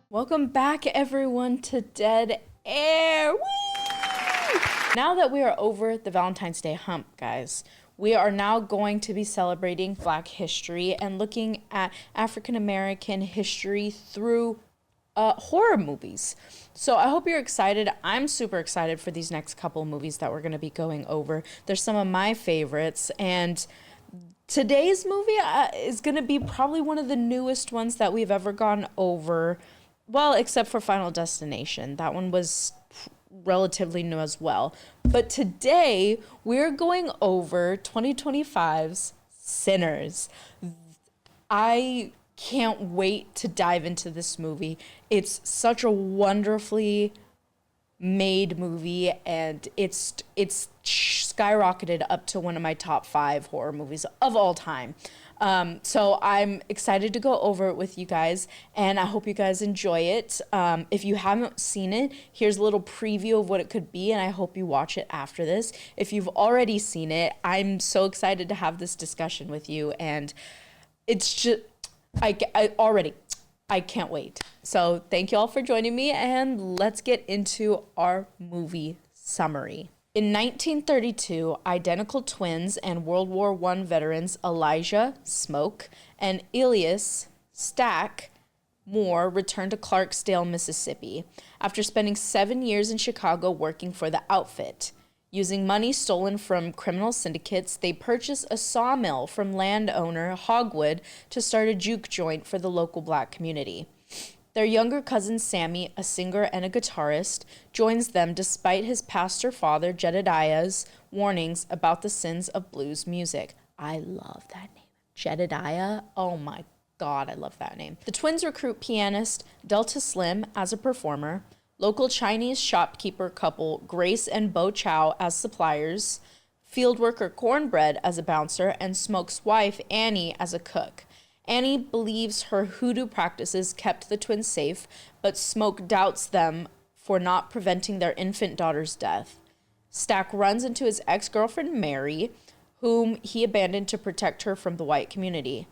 Welcome back, everyone, to Dead Air. Woo! Now that we are over the Valentine's Day hump, guys, we are now going to be celebrating Black history and looking at African American history through horror movies. So I hope you're excited. I'm super excited for these next couple movies that we're going to be going over. They're some of my favorites, and today's movie is going to be probably one of the newest ones that we've ever gone over. Well, except for Final Destination. That one was relatively new as well. But today, we're going over 2025's Sinners. I can't wait to dive into this movie. It's such a wonderfully made movie, and it's skyrocketed up to one of my top 5 horror movies of all time. So I'm excited to go over it with you guys, and I hope you guys enjoy it. If you haven't seen it, here's a little preview of what it could be, and I hope you watch it after this. If you've already seen it, I'm so excited to have this discussion with you, and it's just, I can't wait. So thank you all for joining me, and let's get into our movie summary. In 1932, identical twins and World War I veterans Elijah, Smoke, and Elias, Stack, Moore returned to Clarksdale, Mississippi, after spending 7 years in Chicago working for the outfit. Using money stolen from criminal syndicates, they purchased a sawmill from landowner Hogwood to start a juke joint for the local Black community. Their younger cousin Sammy, a singer and a guitarist, joins them despite his pastor father Jedediah's warnings about the sins of blues music. I love that name. Jedediah? Oh my God, I love that name. The twins recruit pianist Delta Slim as a performer, local Chinese shopkeeper couple Grace and Bo Chow as suppliers, field worker Cornbread as a bouncer, and Smoke's wife Annie as a cook. Annie believes her hoodoo practices kept the twins safe, but Smoke doubts them for not preventing their infant daughter's death. Stack runs into his ex-girlfriend Mary, whom he abandoned to protect her from the white community.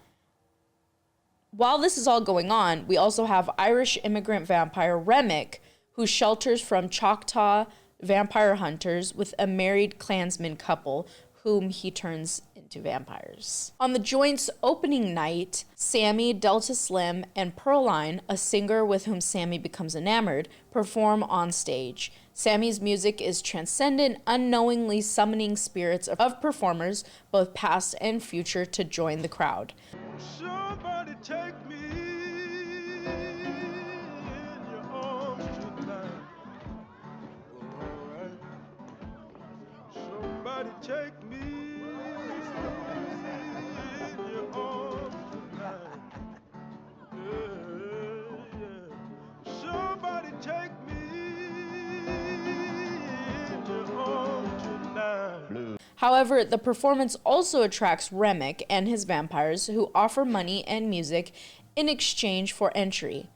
While this is all going on, we also have Irish immigrant vampire Remick, who shelters from Choctaw vampire hunters with a married Klansman couple, whom he turns into vampires. On the joint's opening night, Sammy, Delta Slim, and Pearline, a singer with whom Sammy becomes enamored, perform on stage. Sammy's music is transcendent, unknowingly summoning spirits of performers, both past and future, to join the crowd. Somebody take me in your arms tonight. All right. Somebody take me in your arms tonight. Yeah, yeah. Somebody take me in your arms tonight. However, the performance also attracts Remick and his vampires, who offer money and music in exchange for entry.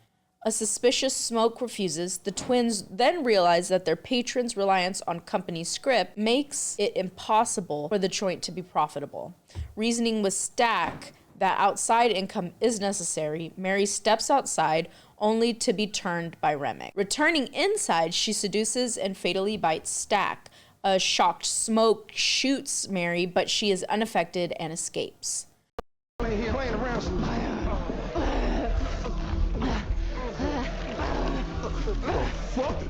A suspicious Smoke refuses. The twins then realize that their patron's reliance on company script makes it impossible for the joint to be profitable. Reasoning with Stack that outside income is necessary, Mary steps outside only to be turned by Remick. Returning inside, she seduces and fatally bites Stack. A shocked Smoke shoots Mary, but she is unaffected and escapes. Playing around some Smoke!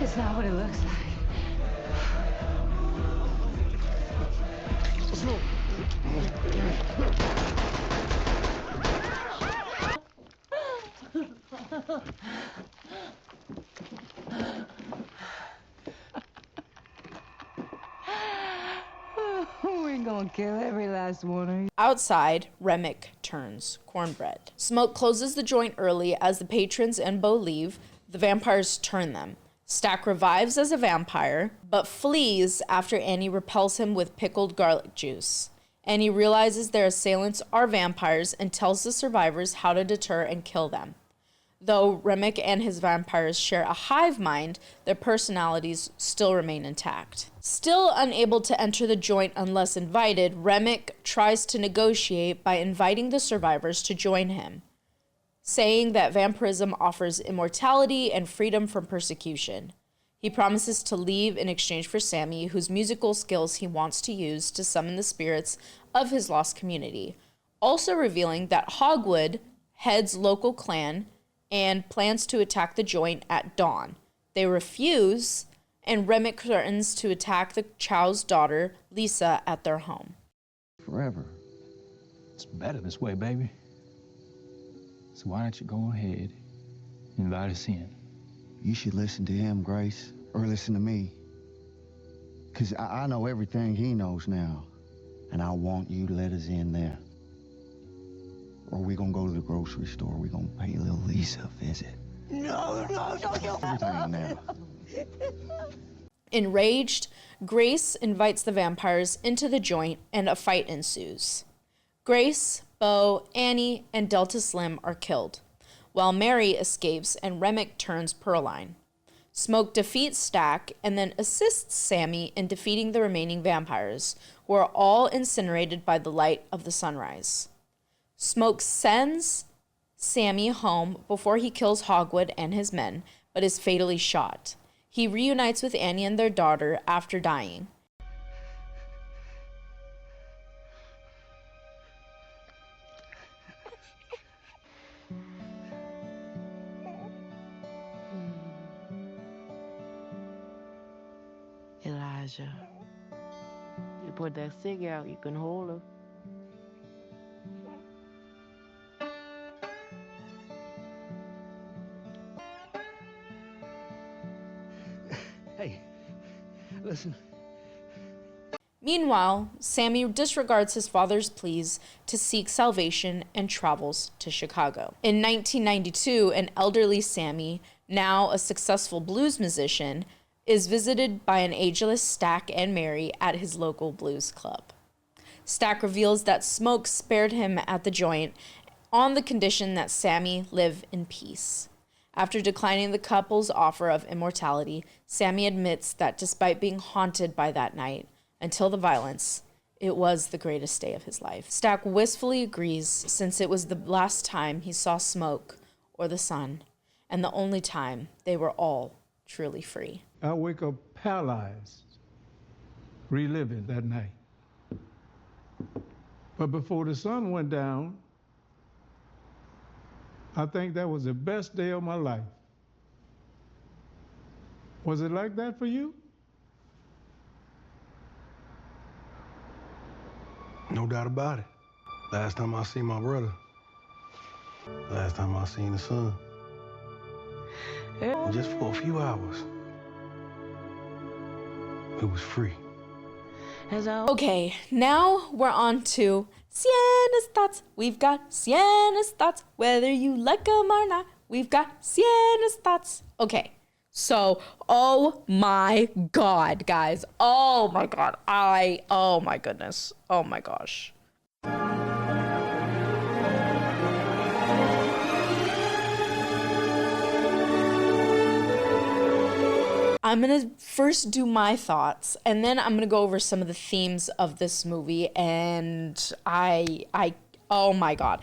It's not what it looks like. We're gonna kill every last one of you. Outside, Remick turns cornbread. Smoke closes the joint early as the patrons and Bo leave. The vampires turn them. Stack revives as a vampire, but flees after Annie repels him with pickled garlic juice. Annie realizes their assailants are vampires and tells the survivors how to deter and kill them. Though Remick and his vampires share a hive mind, their personalities still remain intact. Still unable to enter the joint unless invited, Remick tries to negotiate by inviting the survivors to join him, saying that vampirism offers immortality and freedom from persecution. He promises to leave in exchange for Sammy, whose musical skills he wants to use to summon the spirits of his lost community, also revealing that Hogwood heads local clan and plans to attack the joint at dawn. They refuse, and Remick threatens to attack the Chow's daughter, Lisa, at their home. Forever. It's better this way, baby. So why don't you go ahead and invite us in? You should listen to him, Grace, or listen to me. Because I know everything he knows now, and I want you to let us in there. Or we gonna go to the grocery store. We gonna pay little Lisa a visit. No. Everything now. Enraged, Grace invites the vampires into the joint and a fight ensues. Grace, Bo, Annie, and Delta Slim are killed, while Mary escapes and Remick turns Pearline. Smoke defeats Stack and then assists Sammy in defeating the remaining vampires, who are all incinerated by the light of the sunrise. Smoke sends Sammy home before he kills Hogwood and his men, but is fatally shot. He reunites with Annie and their daughter after dying. Elijah, you put that cig out, you can hold her. Hey, listen. Meanwhile, Sammy disregards his father's pleas to seek salvation and travels to Chicago. In 1992, an elderly Sammy, now a successful blues musician, is visited by an ageless Stack and Mary at his local blues club. Stack reveals that Smoke spared him at the joint on the condition that Sammy live in peace. After declining the couple's offer of immortality, Sammy admits that despite being haunted by that night, until the violence, it was the greatest day of his life. Stack wistfully agrees, since it was the last time he saw smoke or the sun, and the only time they were all truly free. I wake up paralyzed, reliving that night. But before the sun went down, I think that was the best day of my life. Was it like that for you? No doubt about it. Last time I seen my brother. Last time I seen the sun. And just for a few hours. It was free. Okay, now we're on to Siena's thoughts. We've got Siena's thoughts. Whether you like them or not, we've got Siena's thoughts. Okay, so, oh my God, guys. Oh my God. Oh my goodness. Oh my gosh. I'm going to first do my thoughts, and then I'm going to go over some of the themes of this movie, and oh my God.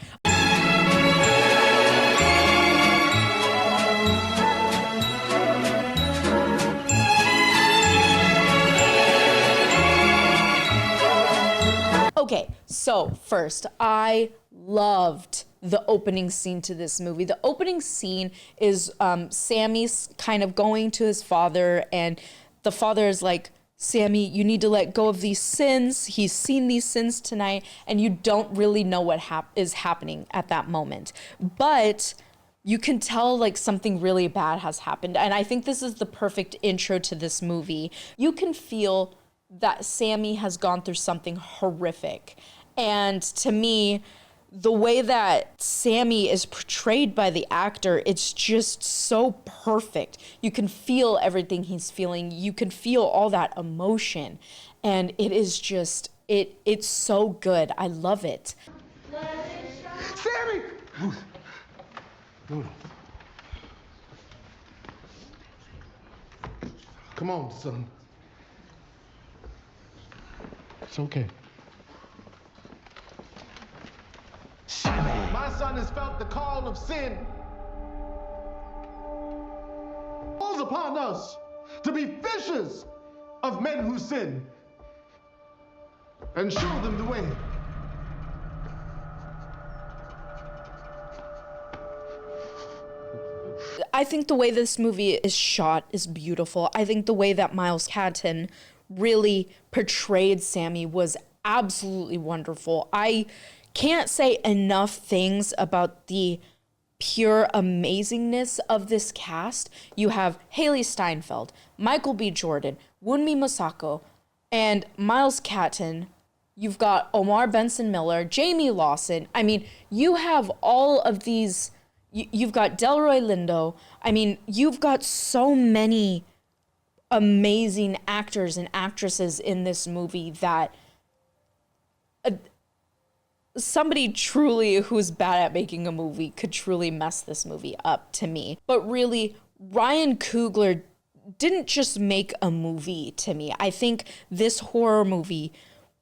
Okay, so first, I loved the opening scene to this movie. The opening scene is Sammy's kind of going to his father, and the father is like, Sammy, you need to let go of these sins. He's seen these sins tonight, and you don't really know what is happening at that moment. But you can tell like something really bad has happened, and I think this is the perfect intro to this movie. You can feel that Sammy has gone through something horrific. And to me, the way that Sammy is portrayed by the actor, it's just so perfect. You can feel everything he's feeling. You can feel all that emotion. And it is just, it's so good. I love it. Sammy! Noodle. Come on, son. It's okay. My son has felt the call of sin. Calls upon us to be fishers of men who sin and show them the way. I think the way this movie is shot is beautiful. I think the way that Miles Catton really portrayed Sammy was absolutely wonderful. I can't say enough things about the pure amazingness of this cast. You have Haley Steinfeld, Michael B. Jordan, Wunmi Masako, and Miles Catton. You've got Omar Benson Miller, Jamie Lawson. I mean, you have all of these. You've got Delroy Lindo. I mean, you've got so many amazing actors and actresses in this movie that somebody truly who's bad at making a movie could truly mess this movie up, to me. But really, Ryan Coogler didn't just make a movie to me. I think this horror movie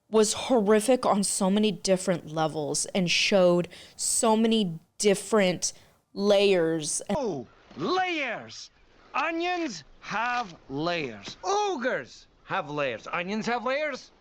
was horrific on so many different levels and showed so many different layers. Oh, layers! Onions have layers. Ogres have layers. Onions have layers.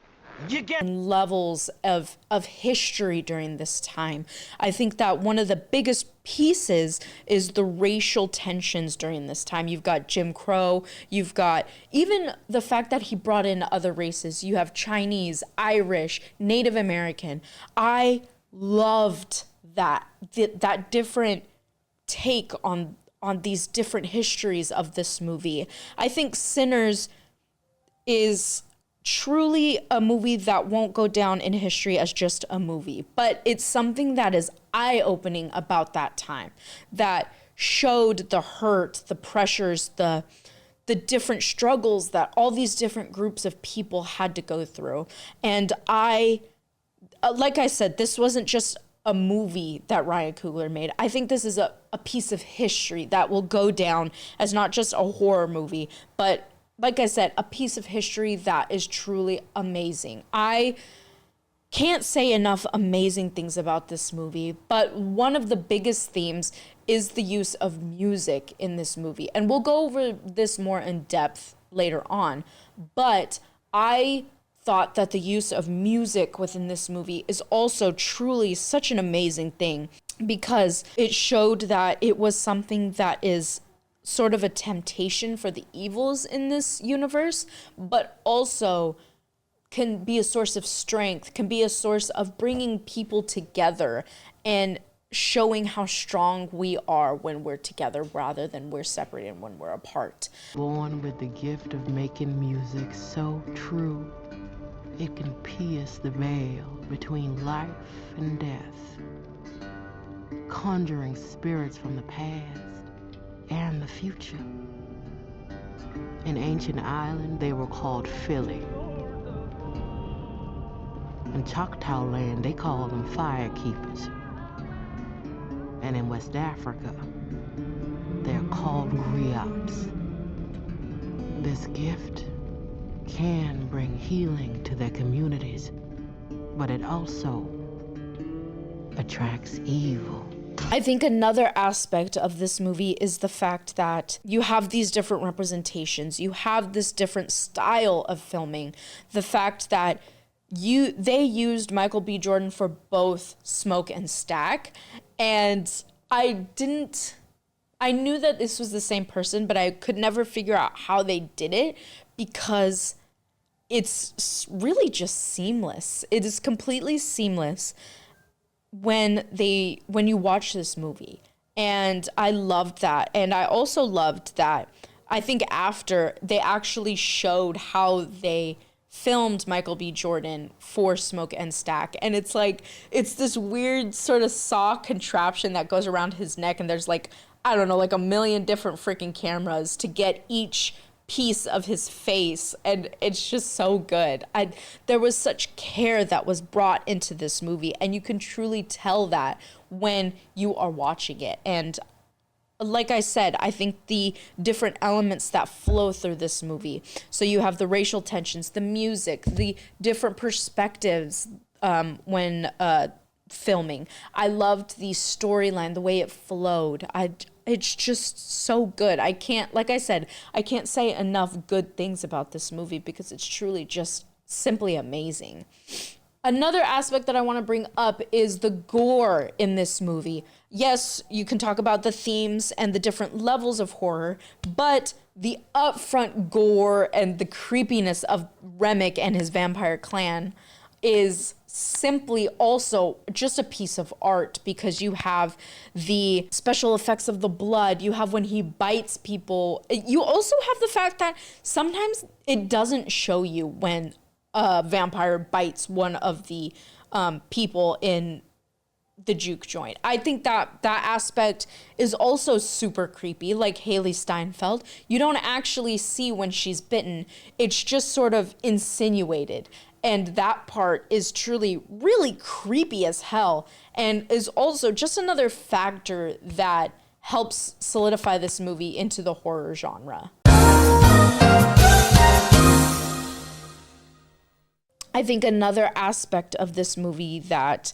You get levels of history during this time. I think that one of the biggest pieces is the racial tensions during this time. You've got Jim Crow, you've got even the fact that he brought in other races. You have Chinese, Irish, Native American. I loved that different take on these different histories of this movie. I think Sinners is truly a movie that won't go down in history as just a movie, but it's something that is eye-opening about that time, that showed the hurt, the pressures, the different struggles that all these different groups of people had to go through. And like I said, this wasn't just a movie that Ryan Coogler made. I think this is a piece of history that will go down as not just a horror movie, but like I said, a piece of history that is truly amazing. I can't say enough amazing things about this movie, but one of the biggest themes is the use of music in this movie. And we'll go over this more in depth later on, but I thought that the use of music within this movie is also truly such an amazing thing, because it showed that it was something that is sort of a temptation for the evils in this universe, but also can be a source of strength, can be a source of bringing people together and showing how strong we are when we're together rather than we're separated when we're apart. Born with the gift of making music so true, it can pierce the veil between life and death, conjuring spirits from the past and the future. In ancient Ireland, they were called Philly. In Choctaw land, they called them firekeepers. And in West Africa, they're called griots. This gift can bring healing to their communities, but it also attracts evil. I think another aspect of this movie is the fact that you have these different representations. You have this different style of filming. The fact that they used Michael B. Jordan for both Smoke and Stack. And I knew that this was the same person, but I could never figure out how they did it, because it's really just seamless. It is completely seamless when you watch this movie. And I loved that. And I also loved that I think after they actually showed how they filmed Michael B. Jordan for Smoke and Stack. And it's like, it's this weird sort of saw contraption that goes around his neck. And there's like, I don't know, like a million different freaking cameras to get each piece of his face. And it's just so good. There was such care that was brought into this movie. And you can truly tell that when you are watching it. And like I said, I think the different elements that flow through this movie. So you have the racial tensions, the music, the different perspectives when filming. I loved the storyline, the way it flowed. It's just so good. Like I said, I can't say enough good things about this movie because it's truly just simply amazing. Another aspect that I want to bring up is the gore in this movie. Yes, you can talk about the themes and the different levels of horror, but the upfront gore and the creepiness of Remick and his vampire clan is simply also just a piece of art, because you have the special effects of the blood, you have when he bites people. You also have the fact that sometimes it doesn't show you when a vampire bites one of the people in the juke joint. I think that aspect is also super creepy, like Haley Steinfeld. You don't actually see when she's bitten. It's just sort of insinuated. And that part is truly really creepy as hell, and is also just another factor that helps solidify this movie into the horror genre. I think another aspect of this movie that,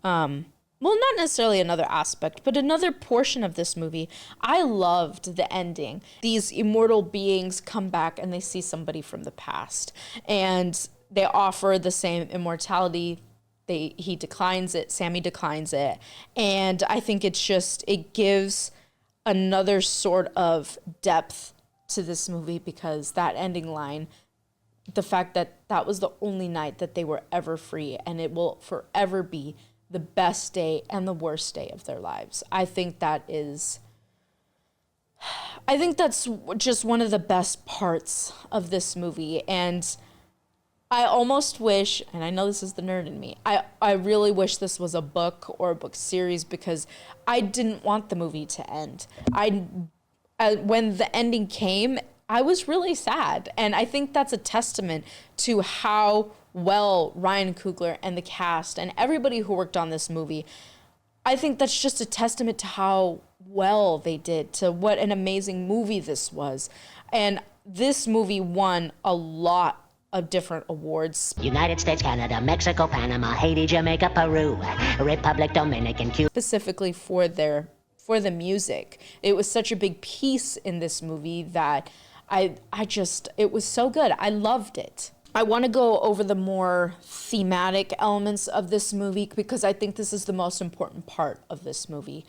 well, not necessarily another aspect, but another portion of this movie, I loved the ending. These immortal beings come back and they see somebody from the past, and they offer the same immortality. He declines it, Sammy declines it, and I think it gives another sort of depth to this movie, because that ending line, the fact that that was the only night that they were ever free, and it will forever be the best day and the worst day of their lives. I think that's just one of the best parts of this movie. And I almost wish, and I know this is the nerd in me, I really wish this was a book or a book series, because I didn't want the movie to end. When the ending came, I was really sad. And I think that's a testament to how well Ryan Coogler and the cast and everybody who worked on this movie, I think that's just a testament to how well they did, to what an amazing movie this was. And this movie won a lot of different awards. United States, Canada, Mexico, Panama, Haiti, Jamaica, Peru, Republic, Dominican, Cuba. Specifically for the music. It was such a big piece in this movie that it was so good. I loved it. I want to go over the more thematic elements of this movie, because I think this is the most important part of this movie.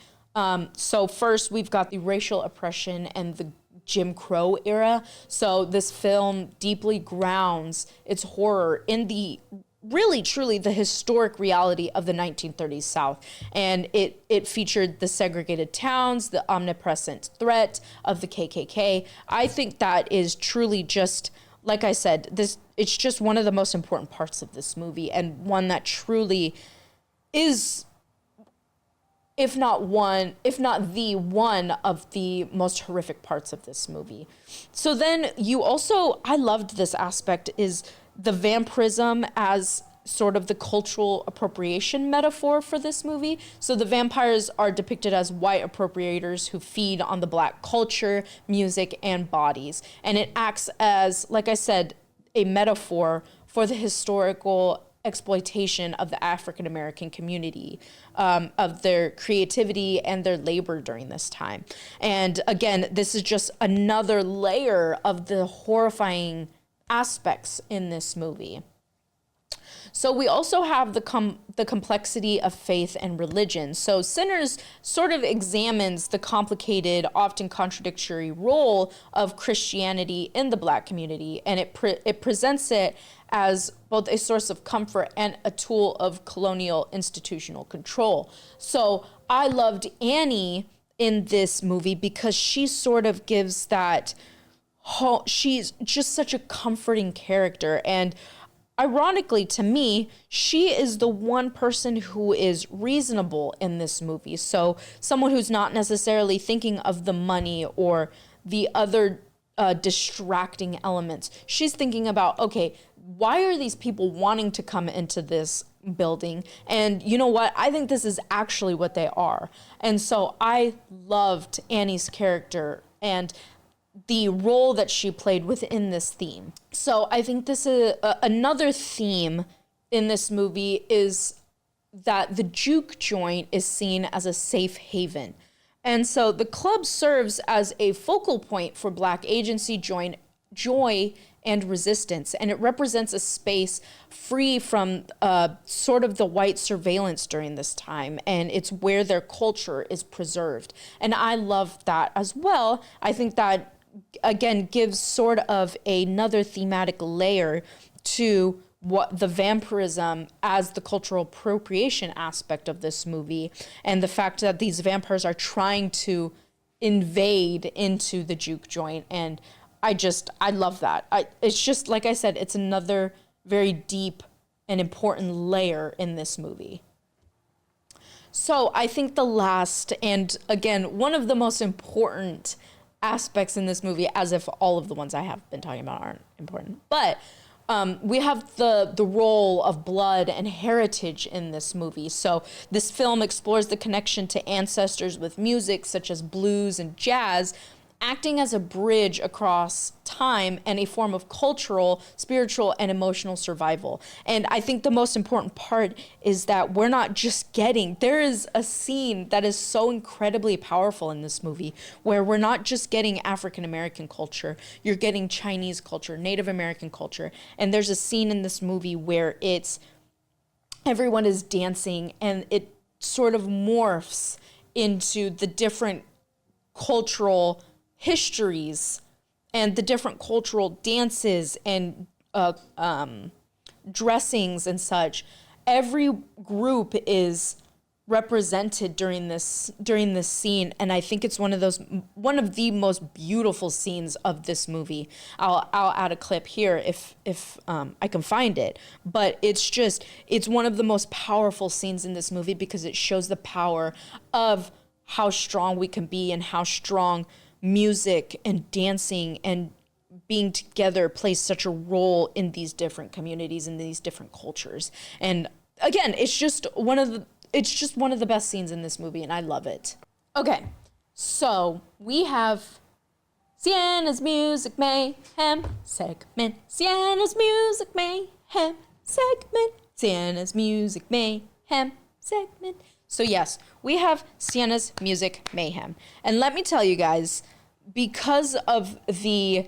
So first, we've got the racial oppression and the Jim Crow era. So this film deeply grounds its horror in the really, truly the historic reality of the 1930s South. And it featured the segregated towns, the omnipresent threat of the KKK. I think that is truly just, like I said, it's just one of the most important parts of this movie, and one that truly is, if not the one of the most horrific parts of this movie. So then I loved this aspect, is the vampirism as sort of the cultural appropriation metaphor for this movie. So the vampires are depicted as white appropriators who feed on the black culture, music, and bodies. And it acts as, like I said, a metaphor for the historical exploitation of the African American community, of their creativity and their labor during this time. And again, this is just another layer of the horrifying aspects in this movie. So we also have the complexity of faith and religion. So Sinners sort of examines the complicated, often contradictory role of Christianity in the Black community, and it presents it as both a source of comfort and a tool of colonial institutional control. So I loved Annie in this movie because she sort of gives that she's just such a comforting character. And ironically to me, she is the one person who is reasonable in this movie. So someone who's not necessarily thinking of the money or the other distracting elements. She's thinking about, okay, why are these people wanting to come into this building? And you know what? I think this is actually what they are. And so I loved Annie's character and the role that she played within this theme. So I think this is another theme in this movie is that the juke joint is seen as a safe haven. And so the club serves as a focal point for Black agency, joy, and resistance. And it represents a space free from sort of the white surveillance during this time. And it's where their culture is preserved. And I love that as well. I think that, again, gives sort of another thematic layer to what the vampirism as the cultural appropriation aspect of this movie, and the fact that these vampires are trying to invade into the juke joint. And I love that. It's just, like I said, it's another very deep and important layer in this movie. So I think the last, and again, one of the most important aspects in this movie, as if all of the ones I have been talking about aren't important, but we have the role of blood and heritage in this movie. So this film explores the connection to ancestors with music such as blues and jazz, acting as a bridge across time and a form of cultural, spiritual, and emotional survival. And I think the most important part is that we're not just there is a scene that is so incredibly powerful in this movie where we're not just getting African American culture, you're getting Chinese culture, Native American culture. And there's a scene in this movie where everyone is dancing and it sort of morphs into the different cultural histories and the different cultural dances and dressings and such. Every group is represented during this scene, and I think it's one of the most beautiful scenes of this movie. I'll add a clip here if I can find it, but it's one of the most powerful scenes in this movie because it shows the power of how strong we can be and how strong music and dancing and being together plays such a role in these different communities and these different cultures. And again, it's just one of the best scenes in this movie, and I love it. Okay, so we have Siena's Music Mayhem segment. Siena's Music Mayhem segment. Siena's Music Mayhem segment. So yes, we have Siena's Music Mayhem. And let me tell you guys, because of the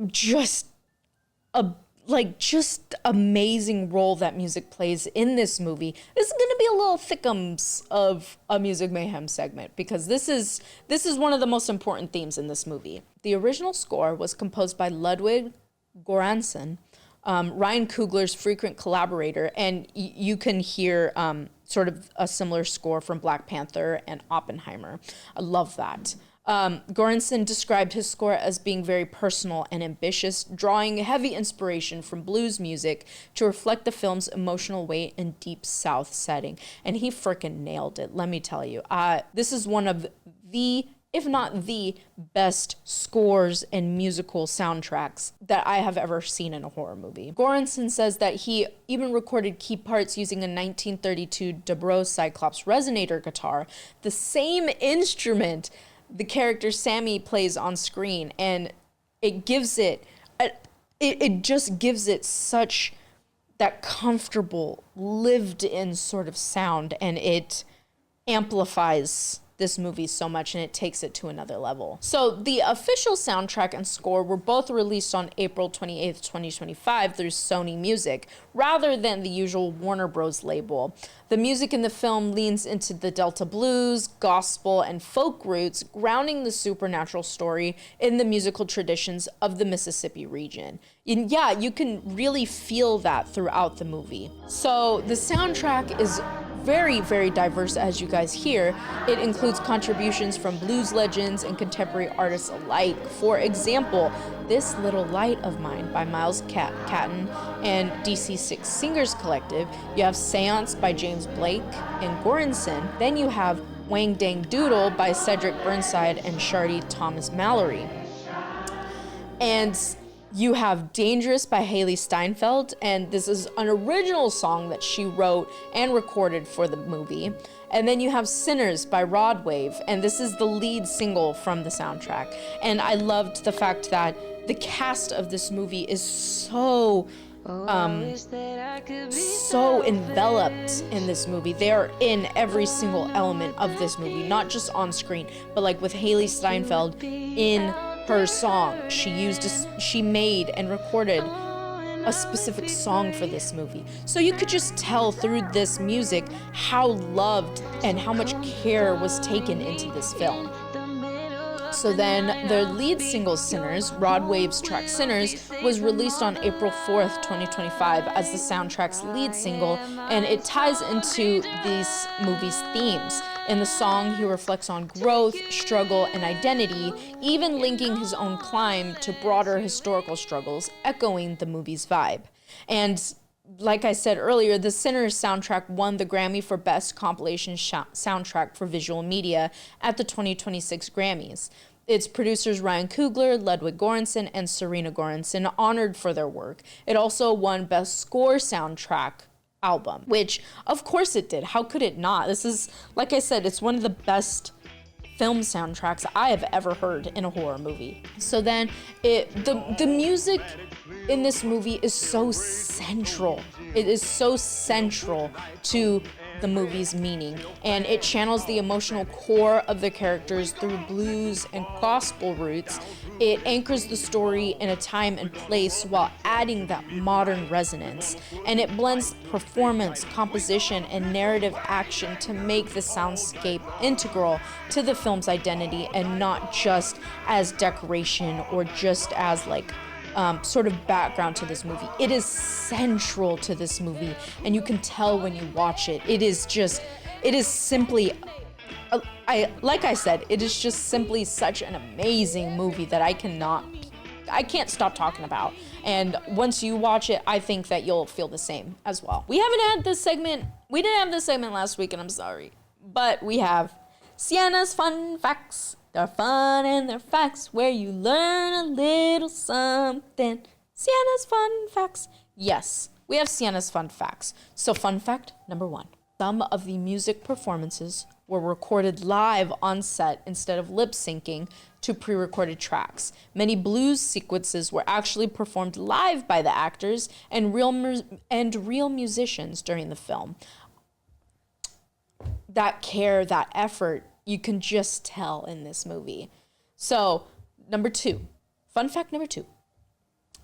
just amazing role that music plays in this movie, this is going to be a little thickums of a Music Mayhem segment because this is one of the most important themes in this movie. The original score was composed by Ludwig Göransson, Ryan Coogler's frequent collaborator, and you can hear sort of a similar score from Black Panther and Oppenheimer. I love that. Göransson described his score as being very personal and ambitious, drawing heavy inspiration from blues music to reflect the film's emotional weight and deep South setting. And he freaking nailed it, let me tell you. This is one of the, if not the best scores and musical soundtracks that I have ever seen in a horror movie. Göransson says that he even recorded key parts using a 1932 Dobro Cyclops resonator guitar, the same instrument the character Sammy plays on screen, and it gives it just gives it such that comfortable, lived-in sort of sound, and it amplifies this movie so much, and it takes it to another level. So the official soundtrack and score were both released on April 28th, 2025 through Sony Music, rather than the usual Warner Bros. Label. The music in the film leans into the Delta blues, gospel, and folk roots, grounding the supernatural story in the musical traditions of the Mississippi region. And yeah, you can really feel that throughout the movie. So the soundtrack is very, very diverse, as you guys hear. It includes contributions from blues legends and contemporary artists alike. For example, This Little Light of Mine by Miles Catton and DC6 Singers Collective. You have Seance by James Blake and Goranson. Then you have Wang Dang Doodle by Cedric Burnside and Shardy Thomas Mallory. And you have Dangerous by Haley Steinfeld, and this is an original song that she wrote and recorded for the movie. And then you have Sinners by Rod Wave, and this is the lead single from the soundtrack. And I loved the fact that the cast of this movie is so enveloped in this movie. They are in every single element of this movie, not just on screen, but like with Haley Steinfeld in her song. She made and recorded a specific song for this movie. So you could just tell through this music how loved and how much care was taken into this film. So then the lead single Sinners, Rod Wave's track Sinners, was released on April 4th, 2025 as the soundtrack's lead single, and it ties into these movies' themes. In the song, he reflects on growth, struggle, and identity, even linking his own climb to broader historical struggles, echoing the movie's vibe. And like I said earlier, the Sinners soundtrack won the Grammy for Best Compilation Soundtrack for Visual Media at the 2026 Grammys. Its producers Ryan Coogler, Ludwig Göransson, and Serena Göransson honored for their work. It also won Best Score Soundtrack Album, which of course it did. How could it not? This is, like I said, it's one of the best film soundtracks I have ever heard in a horror movie. So then the music in this movie is so central. It is so central to the movie's meaning, and it channels the emotional core of the characters through blues and gospel roots. It anchors the story in a time and place while adding that modern resonance, and it blends performance, composition, and narrative action to make the soundscape integral to the film's identity and not just as decoration or just as like sort of background to this movie. It is central to this movie, and you can tell when you watch it. It is simply, like I said, it is just simply such an amazing movie that I can't stop talking about. And once you watch it, I think that you'll feel the same as well. We didn't have this segment last week, and I'm sorry, but we have Siena's Fun Facts. They're fun and they're facts where you learn a little something. Siena's Fun Facts. Yes, we have Siena's Fun Facts. So fun fact number 1. Some of the music performances were recorded live on set instead of lip syncing to pre-recorded tracks. Many blues sequences were actually performed live by the actors and real musicians during the film. That care, that effort, you can just tell in this movie. So, number 2, fun fact number 2,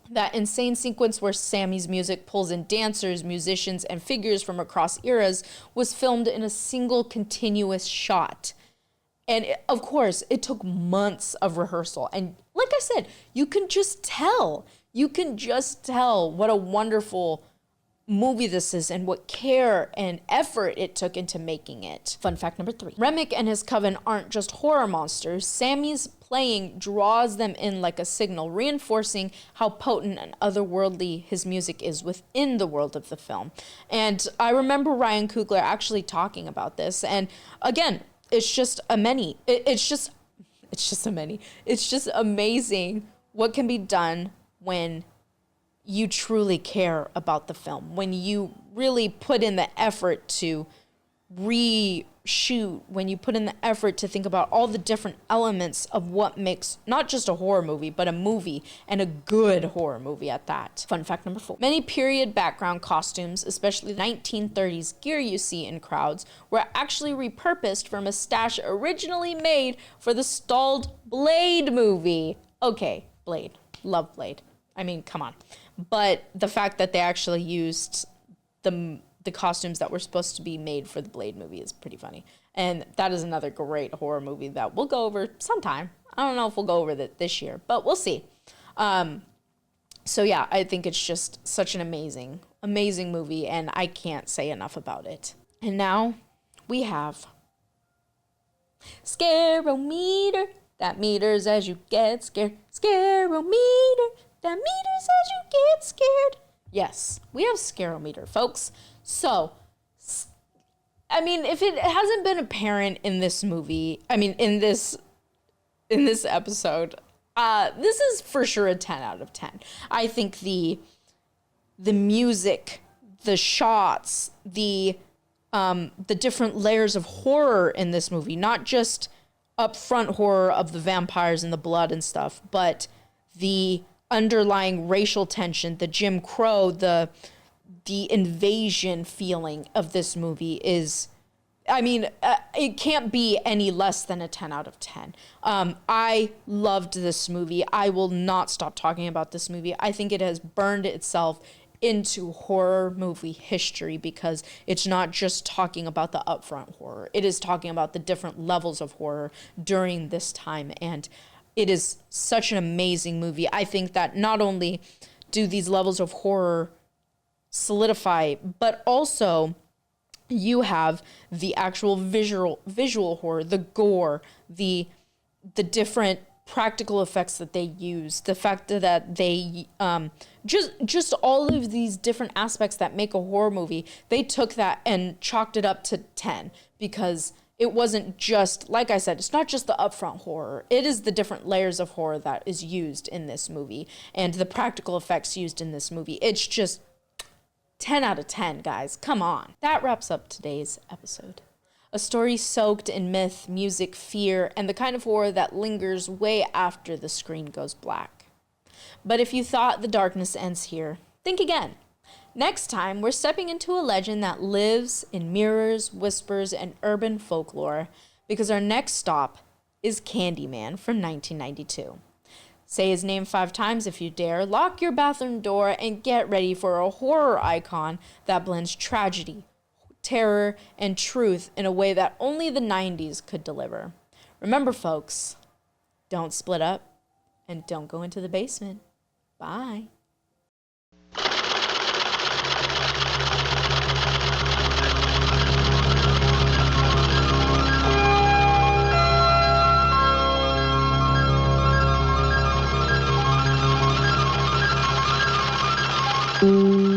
that insane sequence where Sammy's music pulls in dancers, musicians, and figures from across eras was filmed in a single continuous shot. And of course, it took months of rehearsal. And like I said, you can just tell what a wonderful movie this is and what care and effort it took into making it. Fun fact number 3. Remick and his coven aren't just horror monsters. Sammy's playing draws them in like a signal, reinforcing how potent and otherworldly his music is within the world of the film. And I remember Ryan Coogler actually talking about this. And again, it's just amazing what can be done when you truly care about the film, when you really put in the effort to reshoot, when you put in the effort to think about all the different elements of what makes not just a horror movie, but a movie, and a good horror movie at that. Fun fact number 4. Many period background costumes, especially 1930s gear you see in crowds, were actually repurposed from a stash originally made for the stalled Blade movie. Okay, Blade. Love Blade. I mean, come on. But the fact that they actually used the costumes that were supposed to be made for the Blade movie is pretty funny. And that is another great horror movie that we'll go over sometime. I don't know if we'll go over that this year, but we'll see. So yeah, I think it's just such an amazing movie, and I can't say enough about it. And now we have Scarometer, that meters as you get scared. Scarometer, that meters as you get scared. Yes, we have Scarometer, folks. So, I mean, if it hasn't been apparent in this movie, I mean, in this episode, this is for sure a 10 out of 10. I think the music, the shots, the different layers of horror in this movie, not just upfront horror of the vampires and the blood and stuff, but the underlying racial tension, the Jim Crow, the invasion feeling of this movie is, I mean, it can't be any less than a 10 out of 10. I loved this movie. I will not stop talking about this movie. I think it has burned itself into horror movie history because it's not just talking about the upfront horror. It is talking about the different levels of horror during this time. And it is such an amazing movie. I think that not only do these levels of horror solidify, but also you have the actual visual horror, the gore, the different practical effects that they use, the fact that they just all of these different aspects that make a horror movie, they took that and chalked it up to 10 because it wasn't just, like I said, it's not just the upfront horror. It is the different layers of horror that is used in this movie and the practical effects used in this movie. It's just 10 out of 10, guys. Come on. That wraps up today's episode. A story soaked in myth, music, fear, and the kind of horror that lingers way after the screen goes black. But if you thought the darkness ends here, think again. Next time, we're stepping into a legend that lives in mirrors, whispers, and urban folklore, because our next stop is Candyman from 1992. Say his name 5 times if you dare, lock your bathroom door, and get ready for a horror icon that blends tragedy, terror, and truth in a way that only the 90s could deliver. Remember, folks, don't split up and don't go into the basement. Bye. Thank you.